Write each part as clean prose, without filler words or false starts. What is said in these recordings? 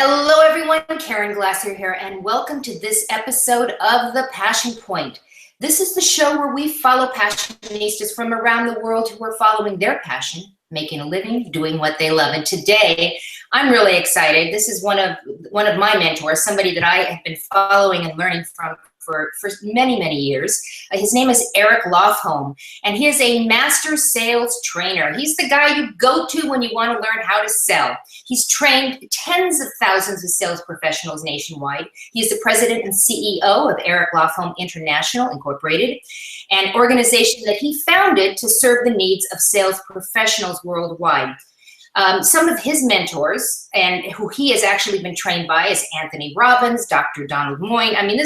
Hello everyone, Caren Glasser here, and welcome to this episode of The Passion Point. This is the show where we follow passionistas from around the world who are following their passion, making a living, doing what they love. And today, I'm really excited. This is one of my mentors, somebody that I have been following and learning from for many, many years. His name is Eric Lofholm, and he is a master sales trainer. He's the guy you go to when you want to learn how to sell. He's trained tens of thousands of sales professionals nationwide. He is the president and CEO of Eric Lofholm International Incorporated, an organization that he founded to serve the needs of sales professionals worldwide. Some of his mentors, and who he has actually been trained by, is Anthony Robbins, Dr. Moine. I mean,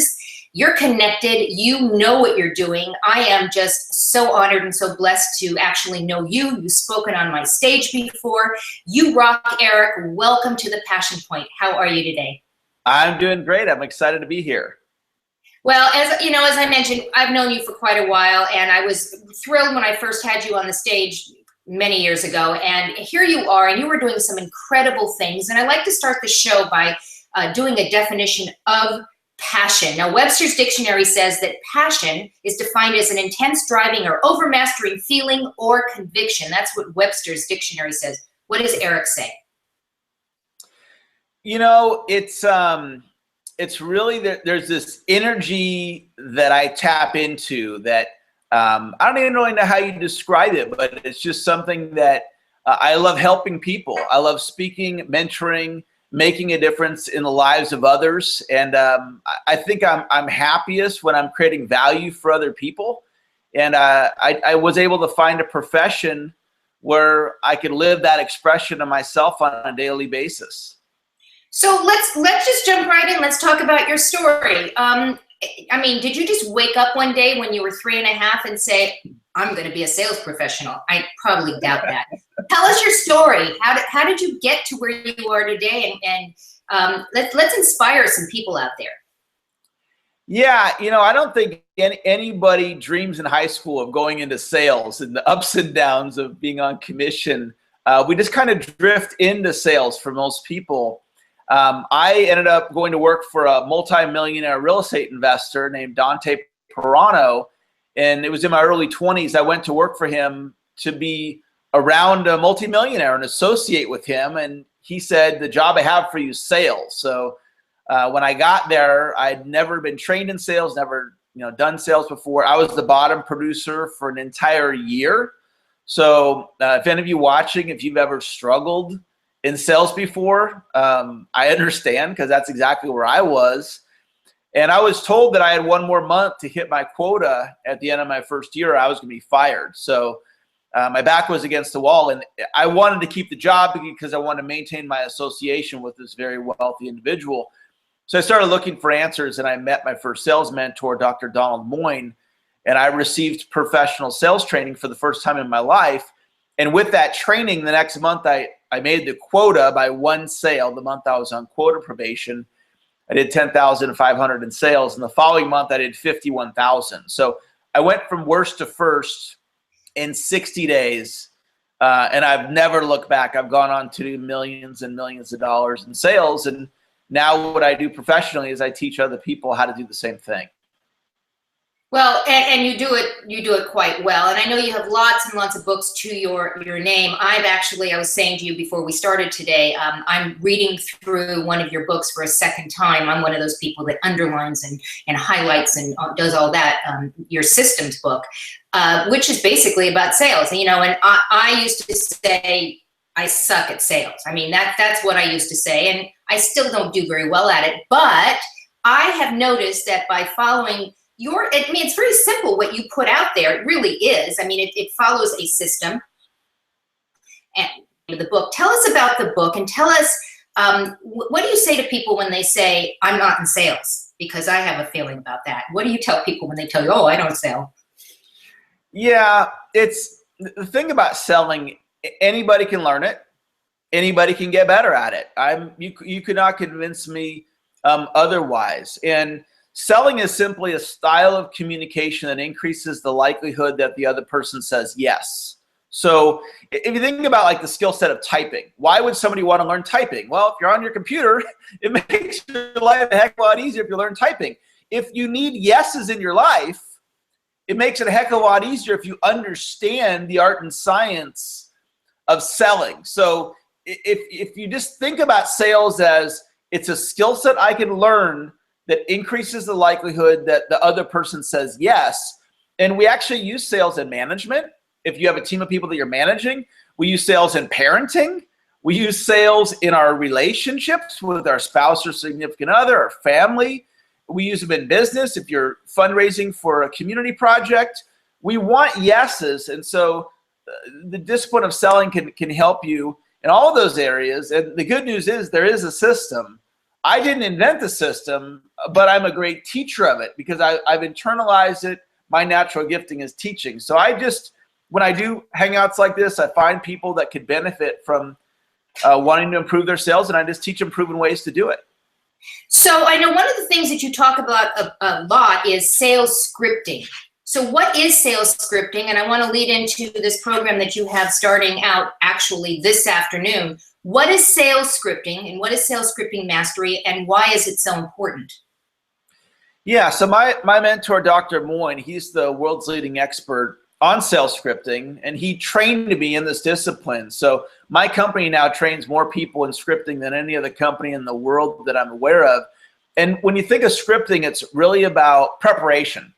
you're connected, you know what you're doing. I am just so honored and so blessed to actually know you. You've spoken on my stage before. You rock, Eric. Welcome to The Passion Point. How are you today? I'm doing great. I'm excited to be here. Well, as you know, as I mentioned, I've known you for quite a while, and I was thrilled when I first had you on the stage many years ago. And here you are, and you were doing some incredible things. And I like to start the show by doing a definition of passion. Now, Webster's dictionary says that passion is defined as an intense driving or overmastering feeling or conviction. That's what Webster's dictionary says. What does Eric say? You know, it's really that there's this energy that I tap into that I don't even really know how you describe it, but it's just something that I love helping people. I love speaking, mentoring, making a difference in the lives of others. And I think I'm happiest when I'm creating value for other people. And I was able to find a profession where I could live that expression of myself on a daily basis. So let's just jump right in. Let's talk about your story. I mean, did you just wake up one day when you were 3.5 and say, I'm going to be a sales professional? I probably doubt that. Tell us your story. How did you get to where you are today? And let's inspire some people out there. Yeah, you know, I don't think anybody dreams in high school of going into sales and the ups and downs of being on commission. We just kind of drift into sales for most people. I ended up going to work for a multi-millionaire real estate investor named Dante Perano, and it was in my early 20s. I went to work for him to be around a multimillionaire and associate with him, and he said, the job I have for you is sales. So when I got there, I'd never been trained in sales, never done sales before. I was the bottom producer for an entire year. So if any of you watching, if you've ever struggled in sales before, I understand, because that's exactly where I was. And I was told that I had one more month to hit my quota at the end of my first year. I was going to be fired. So my back was against the wall, and I wanted to keep the job because I wanted to maintain my association with this very wealthy individual. So I started looking for answers, and I met my first sales mentor, Dr. Moine, and I received professional sales training for the first time in my life. And with that training, the next month I made the quota by one sale. The month I was on quota probation, I did 10,500 in sales, and the following month I did 51,000. So I went from worst to first in 60 days, and I've never looked back. I've gone on to do millions and millions of dollars in sales, and now what I do professionally is I teach other people how to do the same thing. Well, and you do it quite well. And I know you have lots and lots of books to your name. I was saying to you before we started today, I'm reading through one of your books for a second time. I'm one of those people that underlines and highlights and does all that, your systems book, which is basically about sales. And I used to say, I suck at sales. I mean, that's what I used to say. And I still don't do very well at it. But I have noticed that by following it's very simple what you put out there. It really is. I mean, it follows a system. And the book. Tell us about the book, and tell us what do you say to people when they say, I'm not in sales? Because I have a feeling about that. What do you tell people when they tell you, oh, I don't sell? Yeah, it's the thing about selling. Anybody can learn it. Anybody can get better at it. You could not convince me otherwise. And selling is simply a style of communication that increases the likelihood that the other person says yes. So if you think about like the skill set of typing, why would somebody want to learn typing? Well, if you're on your computer, it makes your life a heck of a lot easier if you learn typing. If you need yeses in your life, it makes it a heck of a lot easier if you understand the art and science of selling. So if you just think about sales as it's a skill set I can learn that increases the likelihood that the other person says yes. And we actually use sales in management. If you have a team of people that you're managing, we use sales in parenting. We use sales in our relationships with our spouse or significant other, our family. We use them in business. If you're fundraising for a community project, we want yeses. And so the discipline of selling can help you in all of those areas. And the good news is there is a system. I didn't invent the system, but I'm a great teacher of it because I've internalized it. My natural gifting is teaching. So when I do hangouts like this, I find people that could benefit from wanting to improve their sales, and I just teach them proven ways to do it. So I know one of the things that you talk about a lot is sales scripting. So what is sales scripting? And I want to lead into this program that you have starting out actually this afternoon. What is sales scripting and what is sales scripting mastery and why is it so important? Yeah, so my mentor, Dr. Moine, he's the world's leading expert on sales scripting, and he trained me in this discipline. So my company now trains more people in scripting than any other company in the world that I'm aware of. And when you think of scripting, it's really about preparation.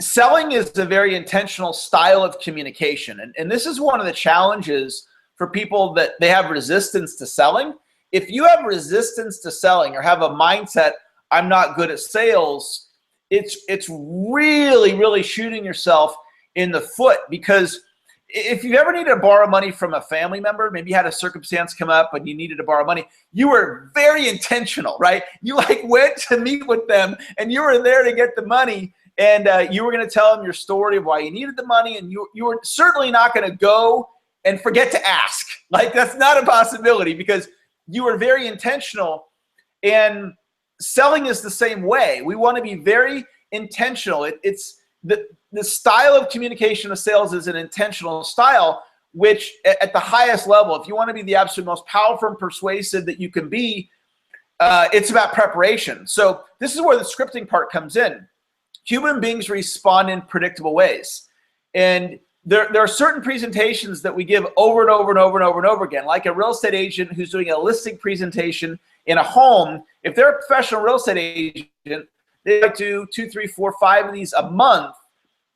Selling is a very intentional style of communication. And this is one of the challenges for people that they have resistance to selling. If you have resistance to selling or have a mindset, I'm not good at sales, it's really, really shooting yourself in the foot, because if you ever needed to borrow money from a family member, maybe you had a circumstance come up and you needed to borrow money, you were very intentional, right? You went to meet with them and you were there to get the money, and you were going to tell them your story of why you needed the money, and you were certainly not going to go and forget to ask. That's not a possibility because you were very intentional. And selling is the same way. We want to be very intentional. It's the style of communication of sales is an intentional style, which at the highest level, if you want to be the absolute most powerful and persuasive that you can be, it's about preparation. So this is where the scripting part comes in. Human beings respond in predictable ways. And there are certain presentations that we give over and over and over and over and over again, like a real estate agent who's doing a listing presentation in a home. If they're a professional real estate agent, they do 2, 3, 4, 5 of these a month.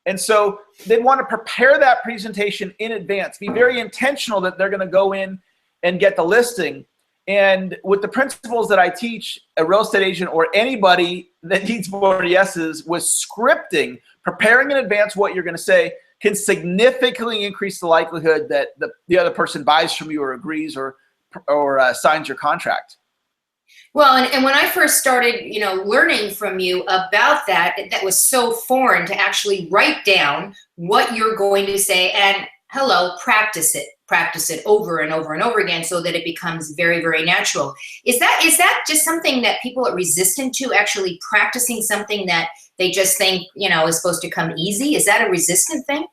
And so they want to prepare that presentation in advance, be very intentional that they're going to go in and get the listing. And with the principles that I teach a real estate agent or anybody that needs more yeses with scripting, preparing in advance what you're going to say can significantly increase the likelihood that the other person buys from you or agrees or signs your contract. Well, and when I first started, learning from you about that was so foreign to actually write down what you're going to say and practice it over and over and over again so that it becomes very, very natural. Is that just something that people are resistant to, actually practicing something that they just think, is supposed to come easy? Is that a resistant thing?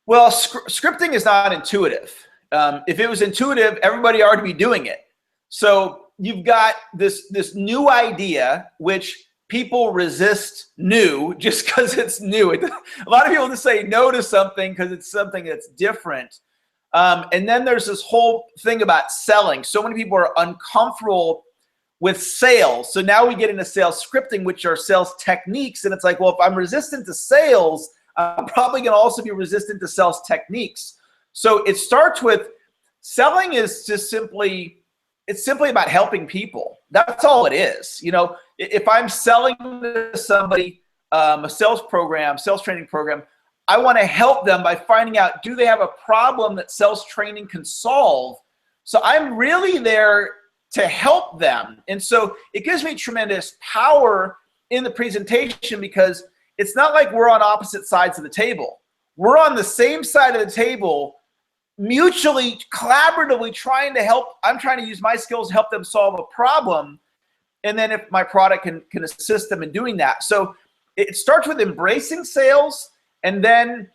Well, scripting is not intuitive. If it was intuitive, everybody already be doing it. So you've got this new idea, which people resist new just because it's new. A lot of people just say no to something because it's something that's different. And then there's this whole thing about selling. So many people are uncomfortable with sales. So now we get into sales scripting, which are sales techniques. And it's like, well, if I'm resistant to sales, I'm probably going to also be resistant to sales techniques. So it starts with selling is just simply about helping people. That's all it is. If I'm selling to somebody a sales training program, I want to help them by finding out, do they have a problem that sales training can solve? So I'm really there to help them. And so it gives me tremendous power in the presentation because it's not like we're on opposite sides of the table. We're on the same side of the table, mutually, collaboratively trying to help. I'm trying to use my skills to help them solve a problem. And then if my product can assist them in doing that. So it starts with embracing sales and then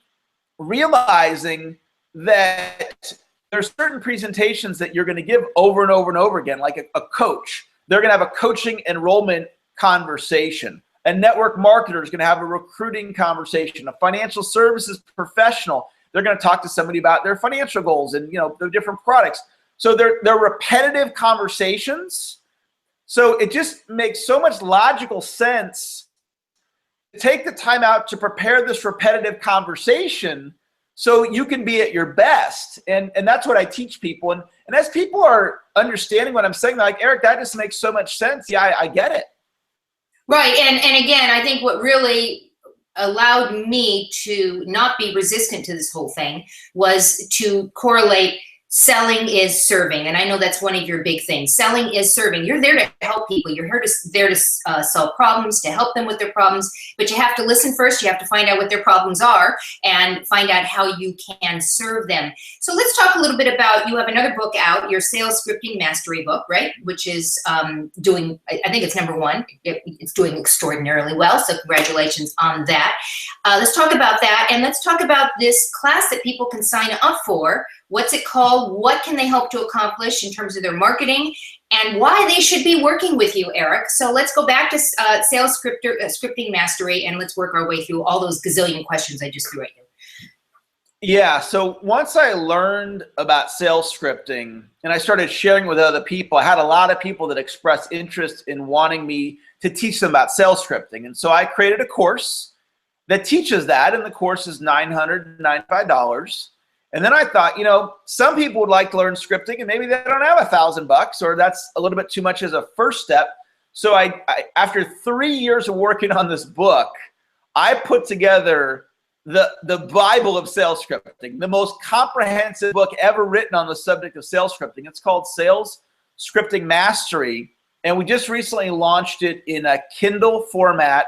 realizing that there's certain presentations that you're going to give over and over and over again, like a coach. They're going to have a coaching enrollment conversation. A network marketer is going to have a recruiting conversation. A financial services professional, they're going to talk to somebody about their financial goals and, their different products. So they're repetitive conversations. So it just makes so much logical sense to take the time out to prepare this repetitive conversation so you can be at your best. And that's what I teach people. And as people are understanding what I'm saying, they're like, Eric, that just makes so much sense. Yeah, I get it. Right. And again, I think what really allowed me to not be resistant to this whole thing was to correlate selling is serving. And I know that's one of your big things. Selling is serving. You're there to help people. You're there to solve problems, to help them with their problems. But you have to listen first. You have to find out what their problems are and find out how you can serve them. So let's talk a little bit about, you have another book out, your Sales Scripting Mastery book, right? Which is doing, I think it's #1. It's doing extraordinarily well. So congratulations on that. Let's talk about that. And let's talk about this class that people can sign up for. What's it called? What can they help to accomplish in terms of their marketing, and why they should be working with you, Eric? So let's go back to Sales Scripting Mastery, and let's work our way through all those gazillion questions I just threw at you. Yeah, so once I learned about sales scripting and I started sharing with other people, I had a lot of people that expressed interest in wanting me to teach them about sales scripting. And so I created a course that teaches that, and the course is $995. And then I thought, some people would like to learn scripting and maybe they don't have $1,000 or that's a little bit too much as a first step. So I after 3 years of working on this book, I put together the Bible of sales scripting, the most comprehensive book ever written on the subject of sales scripting. It's called Sales Scripting Mastery. And we just recently launched it in a Kindle format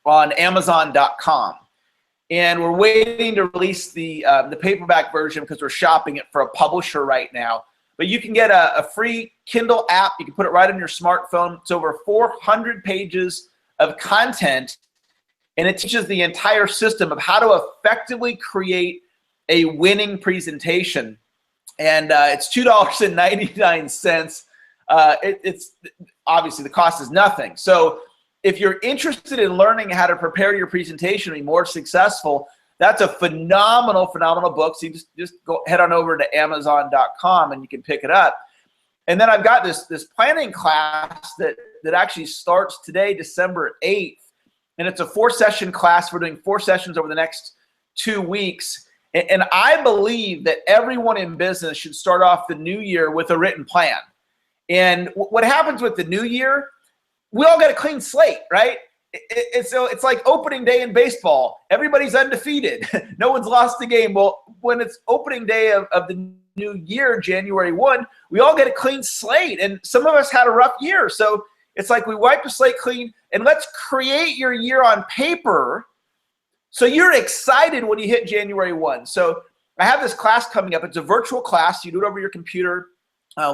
on Amazon.com. And we're waiting to release the paperback version because we're shopping it for a publisher right now. But you can get a free Kindle app. You can put it right on your smartphone. It's over 400 pages of content, and it teaches the entire system of how to effectively create a winning presentation. And it's $2.99. It's obviously the cost is nothing. So if you're interested in learning how to prepare your presentation to be more successful, that's a phenomenal book. So you just go head on over to Amazon.com and you can pick it up. And then I've got this planning class that actually starts today, December 8th. And it's a 4-session class. We're doing 4 sessions over the next 2 weeks. And I believe that everyone in business should start off the new year with a written plan. And what happens with the new year, we all got a clean slate, right? It's like opening day in baseball. Everybody's undefeated. No one's lost a game. Well, when it's opening day of the new year, January 1, we all get a clean slate. And some of us had a rough year. So it's like we wipe the slate clean and let's create your year on paper so you're excited when you hit January 1. So I have this class coming up. It's a virtual class. You do it over your computer.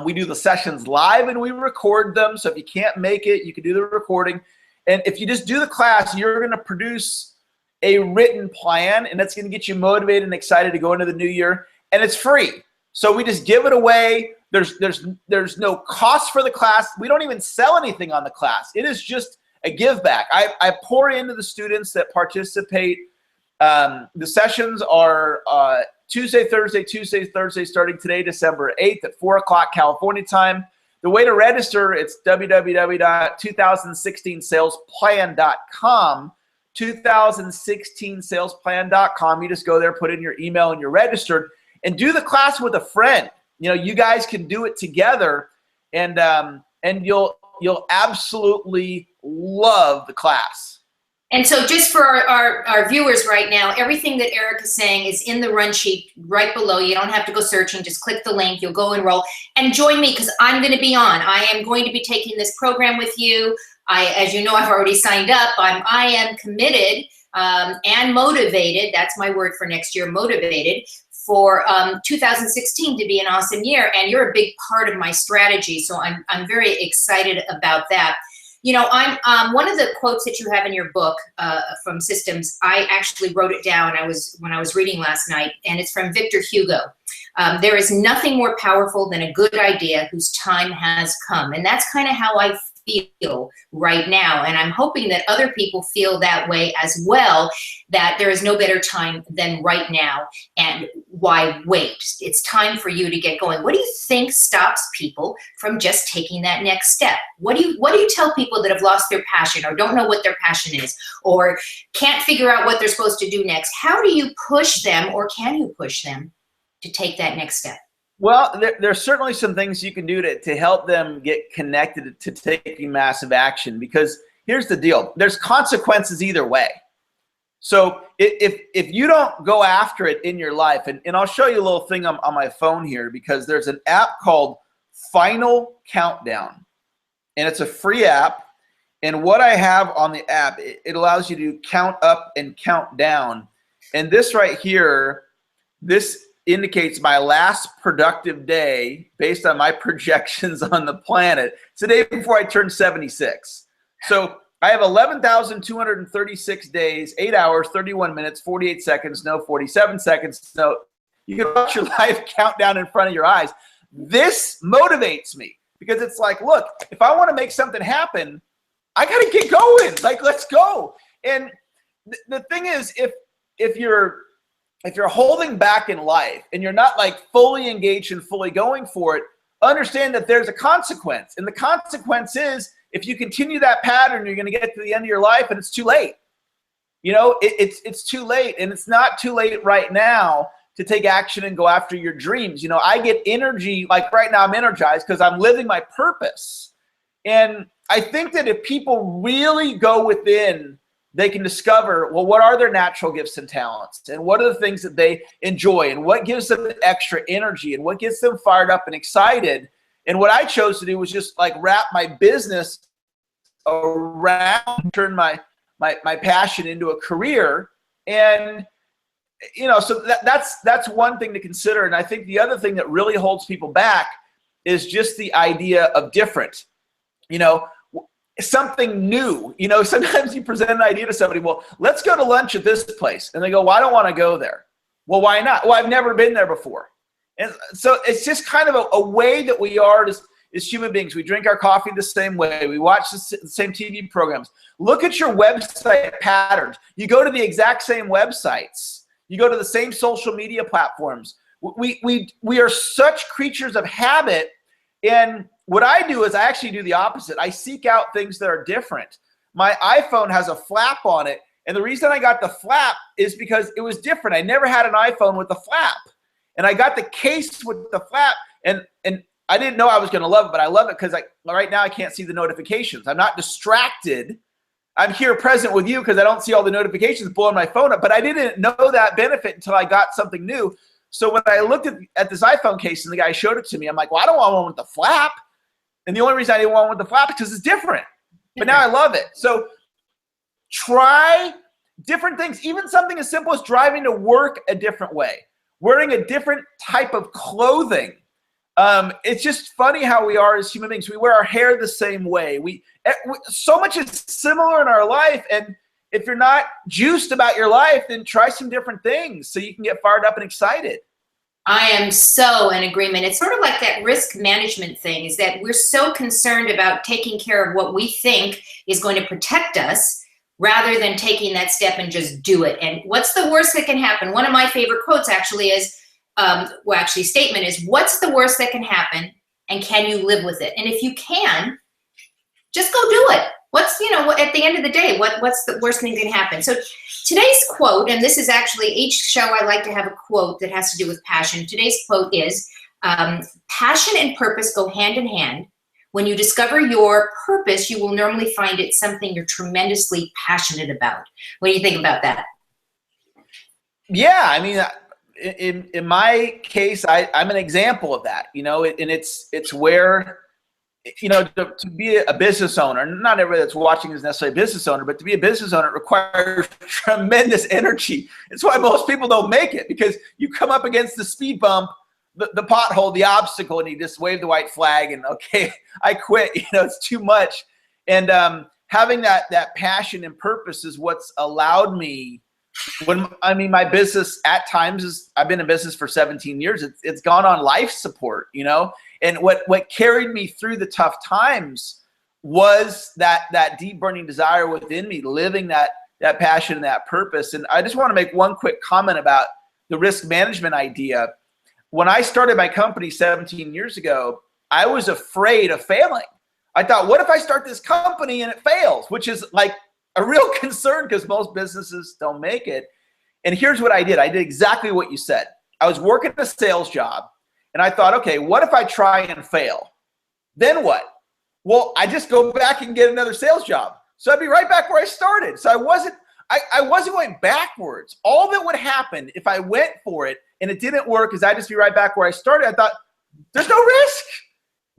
We do the sessions live and we record them. So if you can't make it, you can do the recording. And if you just do the class, you're going to produce a written plan, and that's going to get you motivated and excited to go into the new year. And it's free. So we just give it away. There's no cost for the class. We don't even sell anything on the class. It is just a give back. I pour into the students that participate. The sessions are Tuesday, Thursday, starting today, December 8th at 4 o'clock California time. The way to register, it's www.2016salesplan.com, 2016salesplan.com. You just go there, put in your email, and you're registered. And do the class with a friend. You guys can do it together, and you'll absolutely love the class. And so just for our viewers right now, everything that Eric is saying is in the run sheet right below. You don't have to go searching. Just click the link. You'll go enroll. And join me because I'm going to be on. I am going to be taking this program with you. As you know, I've already signed up. I am committed and motivated. That's my word for next year, motivated, for 2016 to be an awesome year. And you're a big part of my strategy. So I'm very excited about that. You know, I'm one of the quotes that you have in your book from Systems. I actually wrote it down. When I was reading last night, and it's from Victor Hugo. There is nothing more powerful than a good idea whose time has come, and that's kind of how I feel right now. And I'm hoping that other people feel that way as well, that there is no better time than right now. And why wait? It's time for you to get going. What do you think stops people from just taking that next step? What do you tell people that have lost their passion or don't know what their passion is or can't figure out what they're supposed to do next? How do you push them, or can you push them to take that next step? Well, there's certainly some things you can do to help them get connected to taking massive action, because here's the deal. There's consequences either way. So if you don't go after it in your life, and I'll show you a little thing on my phone here, because there's an app called Final Countdown, and it's a free app. And what I have on the app, it allows you to count up and count down. And this right here, this indicates my last productive day based on my projections on the planet. It's the day before I turn 76. So I have 11,236 days, 8 hours, 31 minutes, 48 seconds, no, 47 seconds, no. You can watch your life count down in front of your eyes. This motivates me, because it's like, look, if I want to make something happen, I got to get going. Like, let's go. And the thing is, if you're holding back in life and you're not like fully engaged and fully going for it, understand that there's a consequence. And the consequence is, if you continue that pattern, you're going to get to the end of your life and it's too late. You know, it's too late, and it's not too late right now to take action and go after your dreams. You know, I get energy, like right now I'm energized because I'm living my purpose. And I think that if people really go within, they can discover, well, what are their natural gifts and talents, and what are the things that they enjoy, and what gives them extra energy, and what gets them fired up and excited. And what I chose to do was just like wrap my business around, turn my passion into a career. And, you know, so that's one thing to consider. And I think the other thing that really holds people back is just the idea of different, you know, something new. You know, sometimes you present an idea to somebody, well, let's go to lunch at this place. And they go, well, I don't want to go there. Well, why not? Well, I've never been there before. And so it's just kind of a way that we are as human beings. We drink our coffee the same way. We watch the same TV programs. Look at your website patterns. You go to the exact same websites. You go to the same social media platforms. We are such creatures of habit. And what I do is I actually do the opposite. I seek out things that are different. My iPhone has a flap on it. And the reason I got the flap is because it was different. I never had an iPhone with a flap. And I got the case with the flap, and I didn't know I was going to love it, but I love it because right now I can't see the notifications. I'm not distracted. I'm here present with you because I don't see all the notifications blowing my phone up, but I didn't know that benefit until I got something new. So when I looked at this iPhone case and the guy showed it to me, I'm like, well, I don't want one with the flap. And the only reason I didn't want one with the flap is because it's different. But now I love it. So try different things, even something as simple as driving to work a different way. Wearing a different type of clothing. It's just funny how we are as human beings. We wear our hair the same way. So much is similar in our life. And if you're not juiced about your life, then try some different things so you can get fired up and excited. I am so in agreement. It's sort of like that risk management thing, is that we're so concerned about taking care of what we think is going to protect us, rather than taking that step and just do it. And what's the worst that can happen? One of my favorite quotes actually is, statement is, what's the worst that can happen, and can you live with it? And if you can, just go do it. What's, you know, at the end of the day, what's the worst thing that can happen? So today's quote, and this is actually, each show I like to have a quote that has to do with passion. Today's quote is, passion and purpose go hand in hand. When you discover your purpose, you will normally find it something you're tremendously passionate about. What do you think about that? Yeah, I mean, in my case, I'm an example of that, you know, and it's where, you know, to be a business owner, not everybody that's watching is necessarily a business owner, but to be a business owner, it requires tremendous energy. It's why most people don't make it, because you come up against the speed bump, the pothole, the obstacle, and you just wave the white flag and, okay, I quit. You know, it's too much. And having that passion and purpose is what's allowed me my business at times I've been in business for 17 years. It's gone on life support, and what carried me through the tough times was that deep burning desire within me, living that passion and that purpose. And I just want to make one quick comment about the risk management idea. When I started my company 17 years ago, I was afraid of failing. I thought, what if I start this company and it fails, which is like a real concern because most businesses don't make it. And here's what I did. I did exactly what you said. I was working a sales job and I thought, okay, what if I try and fail? Then what? Well, I just go back and get another sales job. So I'd be right back where I started. So I wasn't going backwards. All that would happen if I went for it and it didn't work is I'd just be right back where I started. I thought, there's no risk.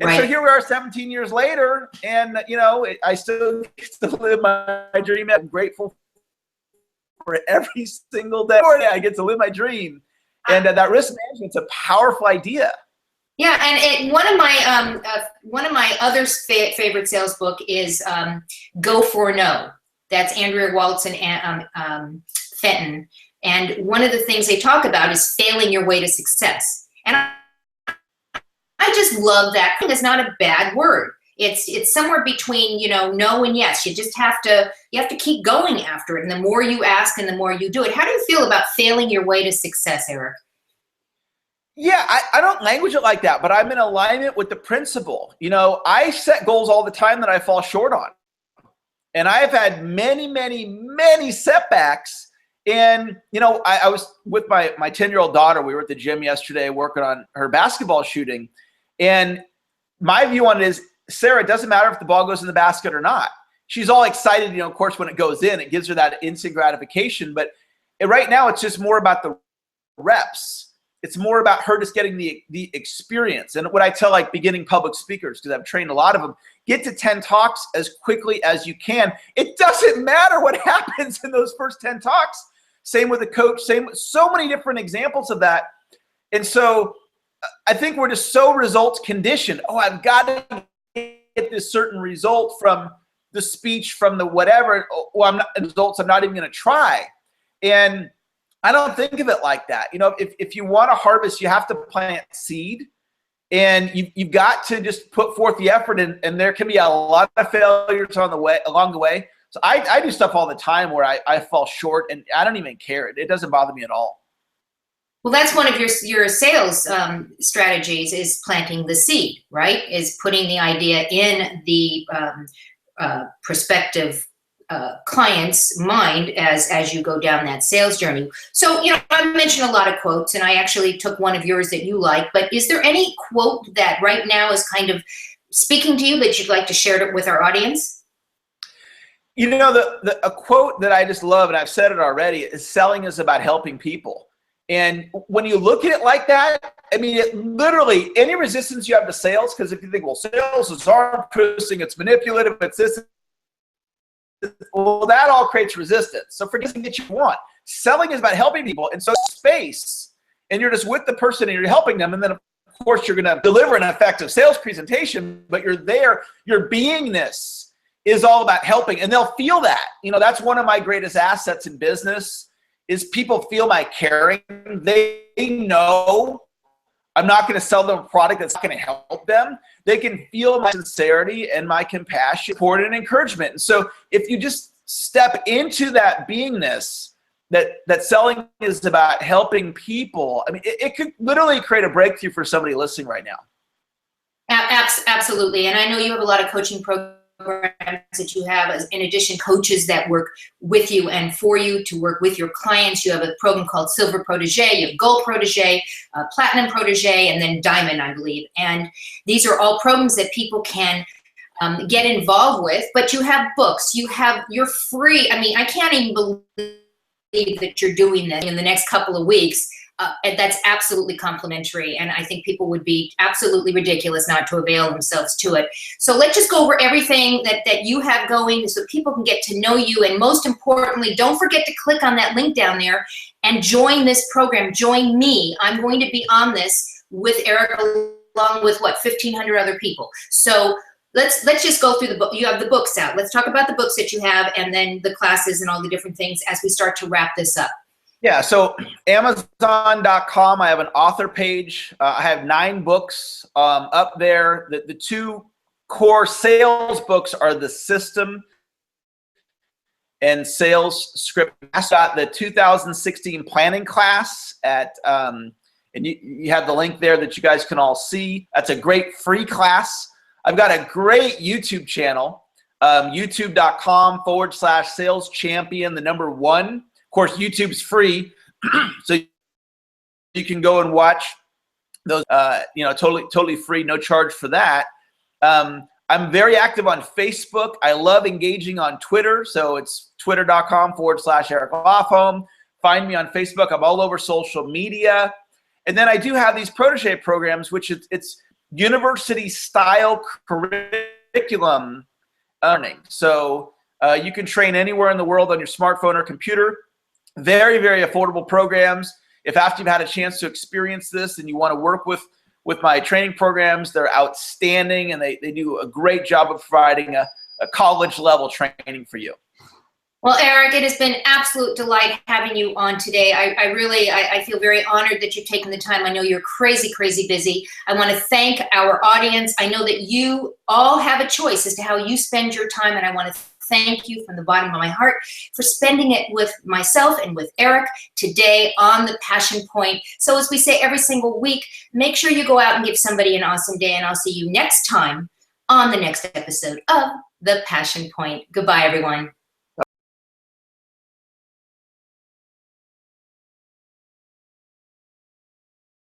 And so here we are 17 years later, and I still get to live my dream. I'm grateful for every single day I get to live my dream. And that risk management's a powerful idea. Yeah, and one of my other favorite sales book is Go for No. That's Andrea Waltz and Fenton. And one of the things they talk about is failing your way to success. And I just love that. It's not a bad word. It's somewhere between, no and yes. You have to keep going after it. And the more you ask and the more you do it. How do you feel about failing your way to success, Eric? Yeah, I don't language it like that, but I'm in alignment with the principle. I set goals all the time that I fall short on. And I have had many, many, many setbacks. And, I was with my 10-year-old daughter. We were at the gym yesterday working on her basketball shooting. And my view on it is, Sarah, it doesn't matter if the ball goes in the basket or not. She's all excited, of course, when it goes in, it gives her that instant gratification. But right now, it's just more about the reps. It's more about her just getting the experience. And what I tell beginning public speakers, because I've trained a lot of them, get to 10 talks as quickly as you can. It doesn't matter what happens in those first 10 talks. Same with a coach, so many different examples of that. And so I think we're just so results conditioned. Oh, I've got to get this certain result from the speech, from the whatever. Well, results I'm not even going to try. And I don't think of it like that. If you want to harvest, you have to plant seed, and you've got to just put forth the effort. And there can be a lot of failures along the way. So I do stuff all the time where I fall short, and I don't even care. It doesn't bother me at all. Well, that's one of your sales strategies, is planting the seed, right? Is putting the idea in the prospective client's mind as you go down that sales journey. So, I mentioned a lot of quotes, and I actually took one of yours that you like, but is there any quote that right now is kind of speaking to you that you'd like to share with our audience? A quote that I just love, and I've said it already, is selling is about helping people. And when you look at it like that, it literally, any resistance you have to sales, because if you think, well, sales is arm-twisting, it's manipulative, it's this, well, that all creates resistance. So forget what you want. Selling is about helping people. And so space, and you're just with the person and you're helping them. And then, of course, you're going to deliver an effective sales presentation, but you're there. Your beingness is all about helping, and they'll feel that. That's one of my greatest assets in business, is people feel my caring. They know I'm not going to sell them a product that's not going to help them. They can feel my sincerity and my compassion, support, and encouragement. And so if you just step into that beingness, that selling is about helping people, it could literally create a breakthrough for somebody listening right now. Absolutely. And I know you have a lot of coaching programs that you have, in addition, coaches that work with you and for you to work with your clients. You have a program called Silver Protege, you have Gold Protege, Platinum Protege, and then Diamond, I believe. And these are all programs that people can get involved with. But you have books, you're free. I can't even believe that you're doing this in the next couple of weeks. And that's absolutely complimentary. And I think people would be absolutely ridiculous not to avail themselves to it. So let's just go over everything that you have going so people can get to know you. And most importantly, don't forget to click on that link down there and join this program. Join me. I'm going to be on this with Eric, along with 1,500 other people. So let's just go through the book. You have the books out. Let's talk about the books that you have, and then the classes and all the different things as we start to wrap this up. Yeah, so Amazon.com, I have an author page. I have 9 books up there. The 2 core sales books are The System and Sales Script. I got the 2016 planning class at, and you have the link there that you guys can all see. That's a great free class. I've got a great YouTube channel, youtube.com/sales champion, the number 1. Of course, YouTube's free, so you can go and watch those, totally free, no charge for that. I'm very active on Facebook. I love engaging on Twitter, so it's twitter.com/Eric Lofholm. Find me on Facebook. I'm all over social media. And then I do have these protege programs, which it's university-style curriculum learning. So you can train anywhere in the world on your smartphone or computer. Very, very affordable programs. If after you've had a chance to experience this and you want to work with my training programs, they're outstanding, and they do a great job of providing a college-level training for you. Well, Eric, it has been an absolute delight having you on today. I feel very honored that you've taken the time. I know you're crazy, crazy busy. I want to thank our audience. I know that you all have a choice as to how you spend your time, and I want to thank you from the bottom of my heart for spending it with myself and with Eric today on The Passion Point. So as we say every single week, make sure you go out and give somebody an awesome day, and I'll see you next time on the next episode of The Passion Point. Goodbye, everyone.